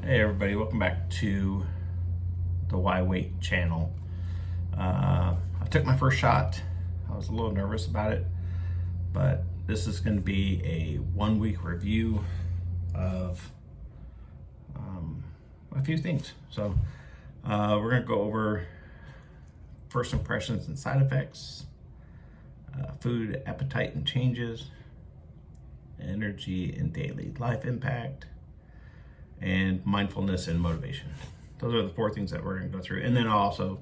Hey everybody, welcome back to the Why Wait channel. I took my first shot. I was a little nervous about it, but this is going to be a 1 week review of a few things. So we're going to go over first impressions and side effects, food appetite and changes, energy and daily life impact, and mindfulness and motivation. Those are the 4 things that we're going to go through. And then I'll also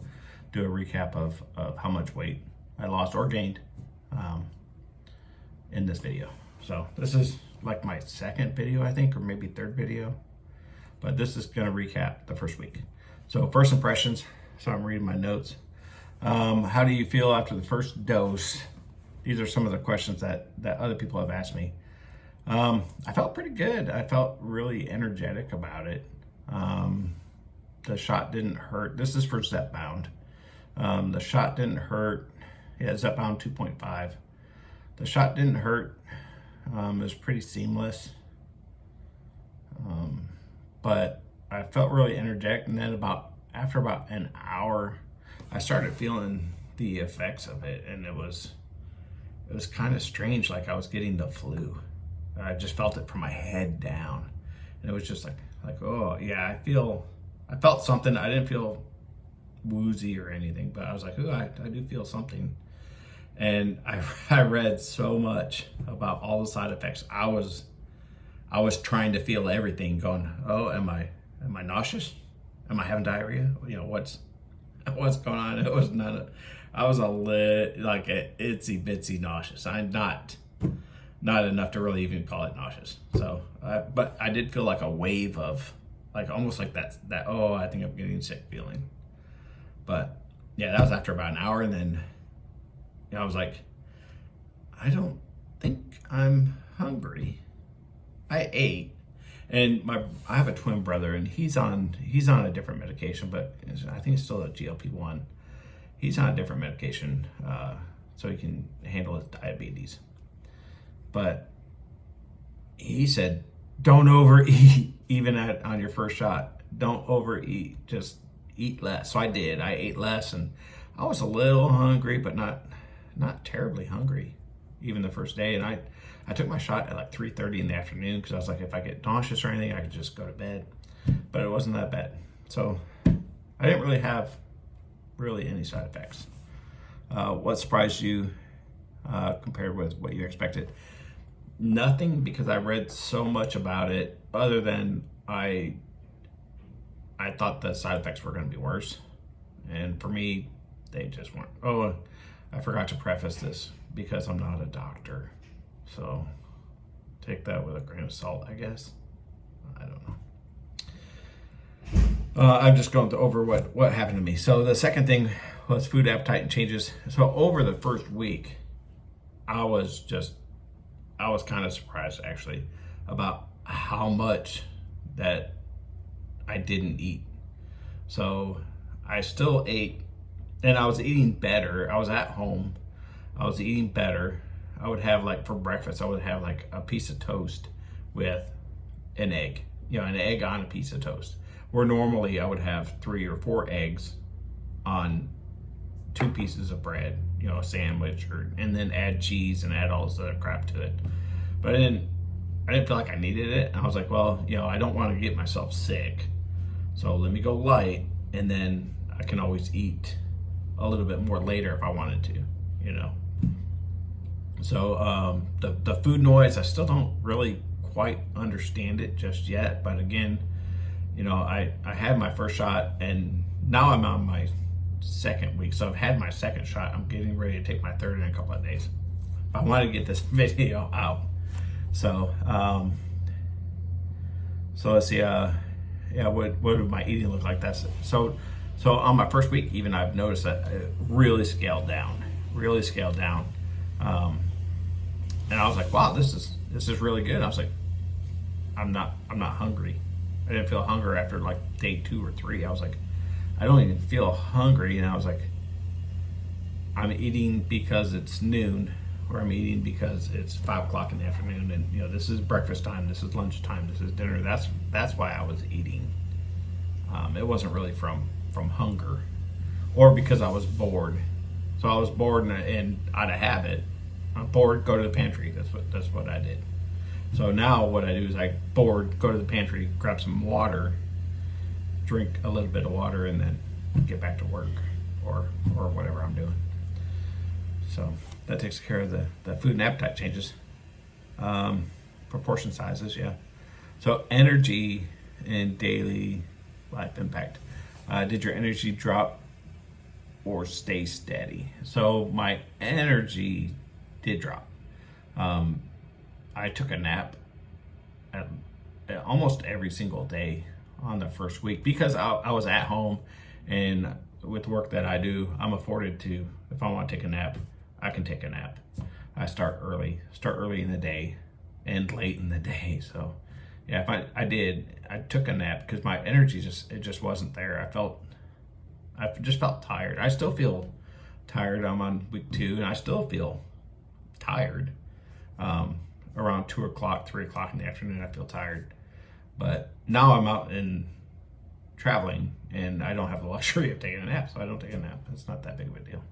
do a recap of how much weight I lost or gained in this video. So this is like my second video, I think, or maybe third video. But this is going to recap the first week. So first impressions. So I'm reading my notes. How do you feel after the first dose? These are some of the questions that other people have asked me. I felt pretty good. I felt really energetic about it. The shot didn't hurt. This is for Zepbound. The shot didn't hurt. Yeah, Zepbound 2.5. The shot didn't hurt. It was pretty seamless. But I felt really energetic, and then after about an hour, I started feeling the effects of it, and it was kind of strange, like I was getting the flu. I just felt it from my head down, and it was just like oh yeah, I felt something. I didn't feel woozy or anything, but I was like, oh, I do feel something. And I read so much about all the side effects. I was trying to feel everything, going, oh, am I nauseous? Am I having diarrhea? You know, what's going on? It was none. I was like an itsy bitsy nauseous. I'm not enough to really even call it nauseous. So, but I did feel like a wave of, like, almost like that, oh, I think I'm getting sick feeling. But yeah, that was after about an hour. And then, you know, I was like, I don't think I'm hungry. I ate, and I have a twin brother, and he's on a different medication, but I think it's still a GLP-1. He's on a different medication, so he can handle his diabetes. But he said, don't overeat, even on your first shot. Don't overeat, just eat less. So I did. I ate less, and I was a little hungry, but not terribly hungry, even the first day. And I took my shot at like 3:30 in the afternoon, because I was like, if I get nauseous or anything, I could just go to bed. But it wasn't that bad. So I didn't really have any side effects. What surprised you compared with what you expected? Nothing, because I read so much about it, other than I thought the side effects were going to be worse. And for me, they just weren't. Oh, I forgot to preface this, because I'm not a doctor. So take that with a grain of salt, I guess. I don't know. I'm just going over what happened to me. So the second thing was food appetite and changes. So over the first week, I was kind of surprised, actually, about how much that I didn't eat. So I still ate, and I was eating better. I was at home. I was eating better. I would have, like, for breakfast, I would have like a piece of toast with an egg, you know, an egg on a piece of toast. Where normally I would have 3 or 4 eggs on 2 pieces of bread, you know, a sandwich, and then add cheese and add all this other crap to it. But I didn't feel like I needed it. And I was like, well, you know, I don't want to get myself sick, so let me go light, and then I can always eat a little bit more later if I wanted to, you know. So the food noise, I still don't really quite understand it just yet. But again, you know, I had my first shot, and now I'm on my second week. So I've had my second shot. I'm getting ready to take my third in a couple of days. I wanted to get this video out. So so let's see. Yeah, what would my eating look like? So on my first week, even, I've noticed that it really scaled down. And I was like, wow, this is really good. I was like, I'm not hungry. I didn't feel hunger after like day 2 or 3. I was like, I don't even feel hungry. And I was like, I'm eating because it's noon, where I'm eating because it's 5 o'clock in the afternoon, and you know, this is breakfast time, this is lunch time, this is dinner. That's why I was eating. It wasn't really from hunger or because I was bored. So I was bored, and out of habit, I'm bored, go to the pantry. That's what I did. So now what I do is I bored, go to the pantry, grab some water, drink a little bit of water, and then get back to work or whatever I'm doing. So that takes care of the food and appetite changes. Proportion sizes, yeah. So energy and daily life impact. Did your energy drop or stay steady? So my energy did drop. I took a nap almost every single day on the first week because I was at home, and with work that I do, I'm afforded to, if I want to take a nap, I can take a nap. I start early in the day and late in the day. So yeah, I took a nap because my energy just wasn't there. I just felt tired. I still feel tired. I'm on week 2 and I still feel tired. Around 2 o'clock, 3 o'clock in the afternoon, I feel tired. But now I'm out and traveling, and I don't have the luxury of taking a nap, so I don't take a nap. It's not that big of a deal.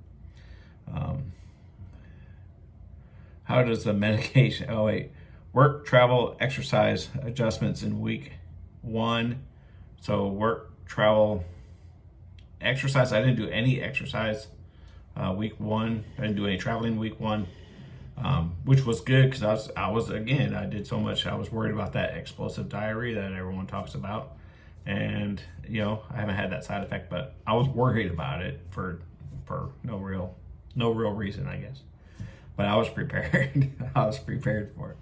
How does the medication, work, travel, exercise adjustments in week 1. So work, travel, exercise. I didn't do any exercise week 1. I didn't do any traveling week 1. Which was good because I did so much. I was worried about that explosive diarrhea that everyone talks about, and you know, I haven't had that side effect, but I was worried about it for no real reason, I guess. But I was prepared. I was prepared for it.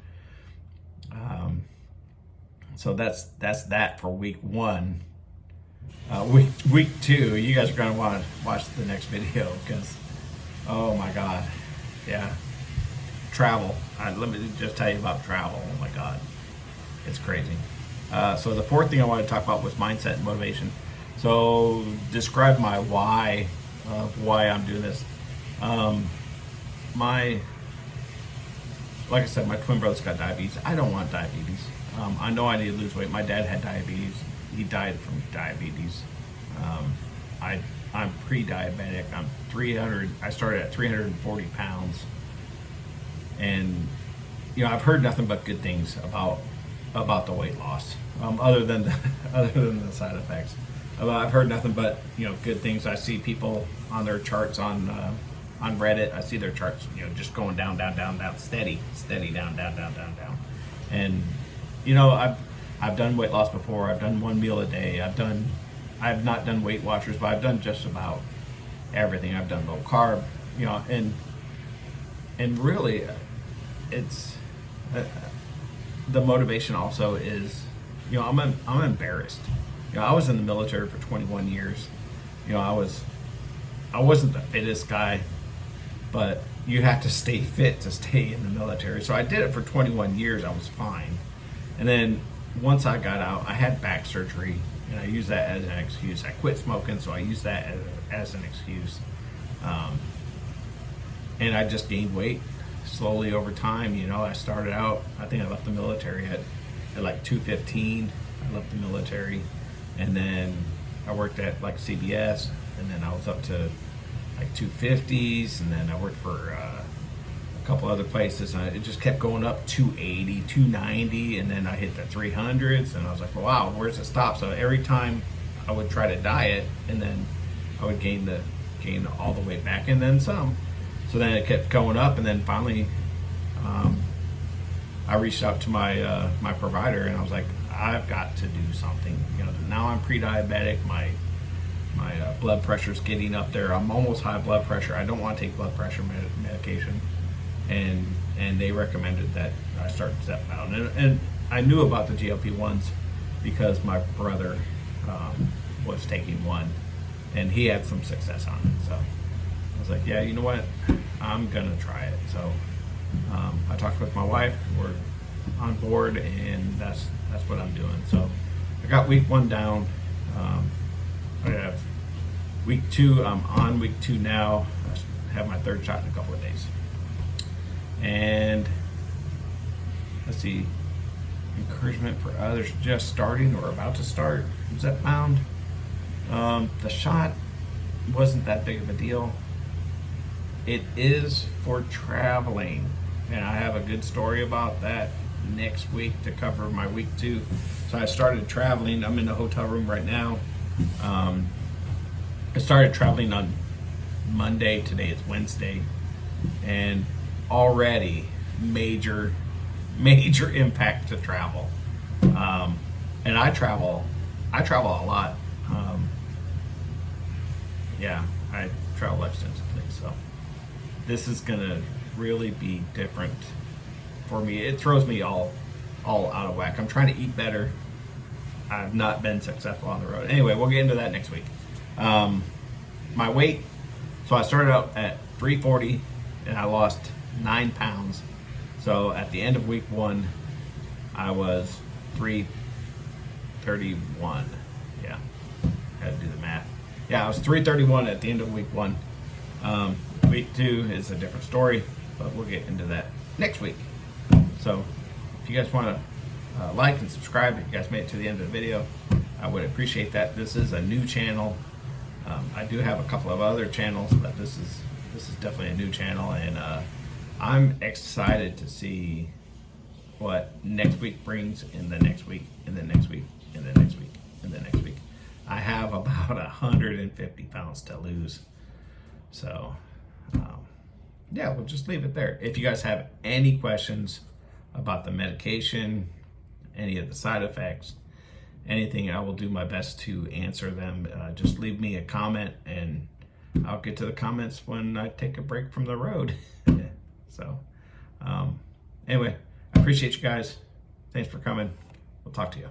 So that's that for week 1. Week 2, you guys are gonna want to watch the next video because, oh my God, yeah. Travel. Let me just tell you about travel. Oh my God, it's crazy. So the 4th thing I wanted to talk about was mindset and motivation. So describe my why of why I'm doing this. Like I said, my twin brother's got diabetes. I don't want diabetes. I know I need to lose weight. My dad had diabetes. He died from diabetes. I'm pre-diabetic. I started at 340 pounds. And you know, I've heard nothing but good things about the weight loss, other than the side effects. I've heard nothing but, you know, good things. I see people on their charts on Reddit. I see their charts, you know, just going down, steady down. And you know, I've done weight loss before. I've done 1 meal a day. I've not done Weight Watchers, but I've done just about everything. I've done low carb, you know, and really, it's the motivation also is, you know, I'm embarrassed. You know, I was in the military for 21 years. You know, I wasn't the fittest guy, but you have to stay fit to stay in the military. So I did it for 21 years. I was fine. And then once I got out, I had back surgery, and I used that as an excuse. I quit smoking, so I used that as an excuse. And I just gained weight slowly over time. You know, I started out, I think I left the military at like 215. I left the military, and then I worked at like CBS, and then I was up to like 250s, and then I worked for a couple other places, and it just kept going up, 280, 290, and then I hit the 300s, and I was like, well, wow, where's it stop? So every time I would try to diet, and then I would gain all the weight back, and then some. So then it kept going up, and then finally I reached out to my provider, and I was like, I've got to do something. You know, now I'm pre-diabetic. My blood pressure's getting up there. I'm almost high blood pressure. I don't want to take blood pressure medication, and they recommended that I start Zepbound. And I knew about the GLP-1s because my brother was taking one, and he had some success on it. So I was like, yeah, you know what? I'm gonna try it. So I talked with my wife. We're on board, and that's what I'm doing. So I got week 1 down. I have week 2. I'm on week 2 now. I have my 3rd shot in a couple of days. And let's see, encouragement for others just starting or about to start Zepbound. The shot wasn't that big of a deal. It is for traveling, and I have a good story about that next week to cover my week 2. So I started traveling. I'm in the hotel room right now. I started traveling on Monday. Today it's Wednesday, and already major impact to travel. And I travel a lot. Yeah, I travel extensively, so this is gonna really be different for me. It throws me all out of whack. I'm trying to eat better. I've not been successful on the road. Anyway, we'll get into that next week. My weight, so I started out at 340 and I lost 9 pounds. So at the end of week 1, I was 331. Yeah, had to do the math. Yeah, I was 331 at the end of week 1. Week 2 is a different story, but we'll get into that next week. So if you guys want to like and subscribe, if you guys made it to the end of the video, I would appreciate that. This is a new channel. I do have a couple of other channels, but this is definitely a new channel, and I'm excited to see what next week brings, in the next week, and the next week, and the next week, and the next week. I have about 150 pounds to lose. So yeah, we'll just leave it there. If you guys have any questions about the medication, any of the side effects, anything, I will do my best to answer them. Just leave me a comment and I'll get to the comments when I take a break from the road. So anyway, I appreciate you guys. Thanks for coming. We'll talk to you.